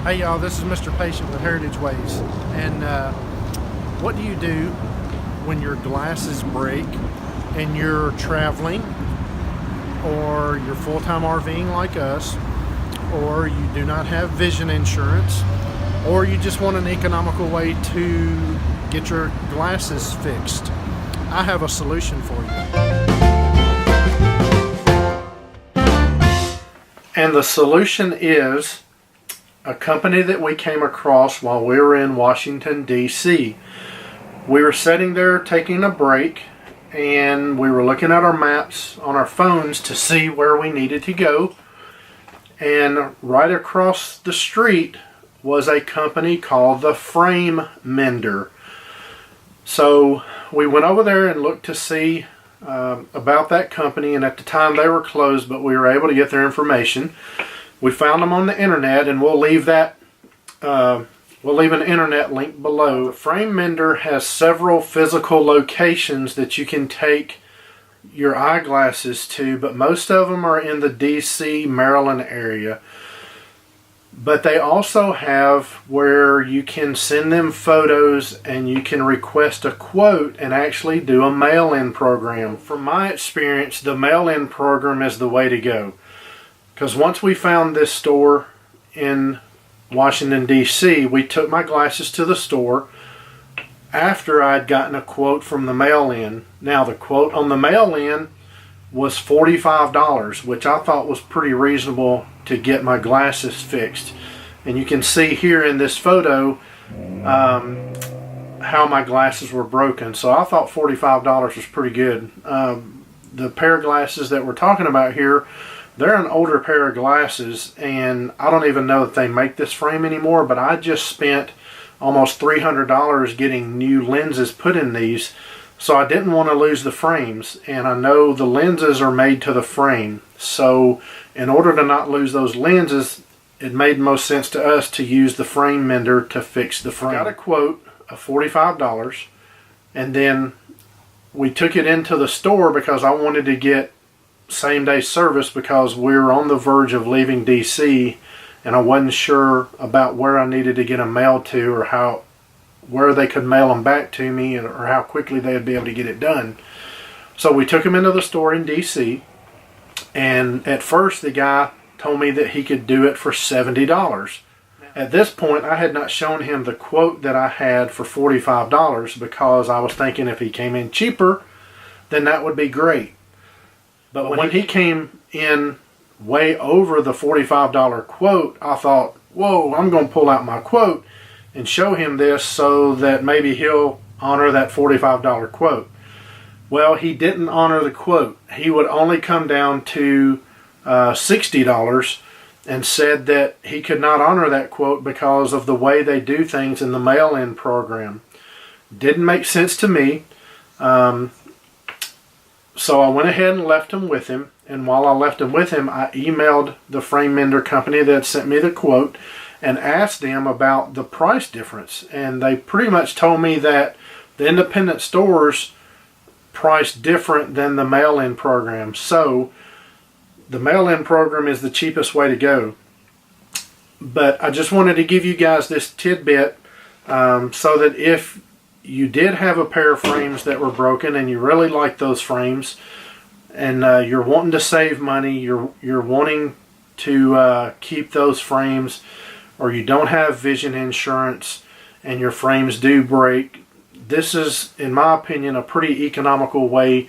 Hey y'all, this is Mr. Patient with Heritage Ways. And what do you do when your glasses break and you're traveling, or you're full-time RVing like us, or you do not have vision insurance, or you just want an economical way to get your glasses fixed? I have a solution for you. And the solution is a company that we came across while we were in Washington, D.C. We were sitting there taking a break, and we were looking at our maps on our phones to see where we needed to go. And right across the street was a company called the Frame Mender. So we went over there and looked to see about that company, and at the time they were closed, but we were able to get their information. We found them on the internet, and we'll leave that. We'll leave an internet link below. The Frame Mender has several physical locations that you can take your eyeglasses to, but most of them are in the DC, Maryland area. But they also have where you can send them photos and you can request a quote and actually do a mail-in program. From my experience, the mail-in program is the way to go. Because once we found this store in Washington, D.C., we took my glasses to the store after I'd gotten a quote from the mail-in. Now, the quote on the mail-in was $45, which I thought was pretty reasonable to get my glasses fixed. And you can see here in this photo how my glasses were broken. So I thought $45 was pretty good. The pair of glasses that we're talking about here, they're an older pair of glasses, and I don't even know that they make this frame anymore, but I just spent almost $300 getting new lenses put in these, so I didn't want to lose the frames, and I know the lenses are made to the frame. So in order to not lose those lenses, it made most sense to us to use the Frame Mender to fix the frame. I got a quote of $45, and then we took it into the store because I wanted to get same-day service because we were on the verge of leaving DC, and I wasn't sure about where I needed to get them mailed to, or where they could mail them back to me, or how quickly they'd be able to get it done. So we took them into the store in DC, and at first the guy told me that he could do it for $70. At this point, I had not shown him the quote that I had for $45 because I was thinking if he came in cheaper, then that would be great. But when he came in way over the $45 quote, I thought, whoa, I'm going to pull out my quote and show him this so that maybe he'll honor that $45 quote. Well, he didn't honor the quote. He would only come down to $60 and said that he could not honor that quote because of the way they do things in the mail-in program. Didn't make sense to me. So I went ahead and left him with him, and while I left him with him, I emailed the Frame Mender company that sent me the quote and asked them about the price difference. And they pretty much told me that the independent stores price different than the mail-in program. So the mail-in program is the cheapest way to go. But I just wanted to give you guys this tidbit so that if you did have a pair of frames that were broken and you really like those frames, and you're wanting to save money, you're wanting to keep those frames, or you don't have vision insurance and your frames do break, this is, in my opinion, a pretty economical way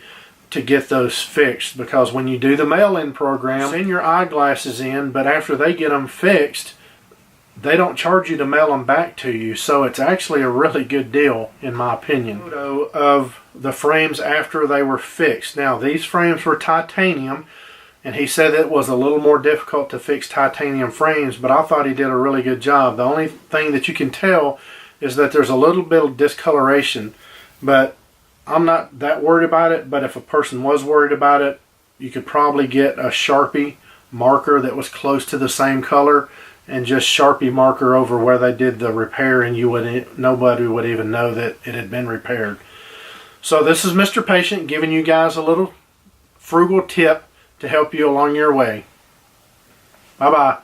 to get those fixed. Because when you do the mail-in program, send your eyeglasses in, but after they get them fixed, they don't charge you to mail them back to you. So it's actually a really good deal, in my opinion. Photo of the frames after they were fixed. Now, these frames were titanium, and he said it was a little more difficult to fix titanium frames, but I thought he did a really good job. The only thing that you can tell is that there's a little bit of discoloration, but I'm not that worried about it. But if a person was worried about it, you could probably get a Sharpie marker that was close to the same color and just Sharpie marker over where they did the repair, and nobody would even know that it had been repaired. So this is Mr. Patient giving you guys a little frugal tip to help you along your way. Bye-bye.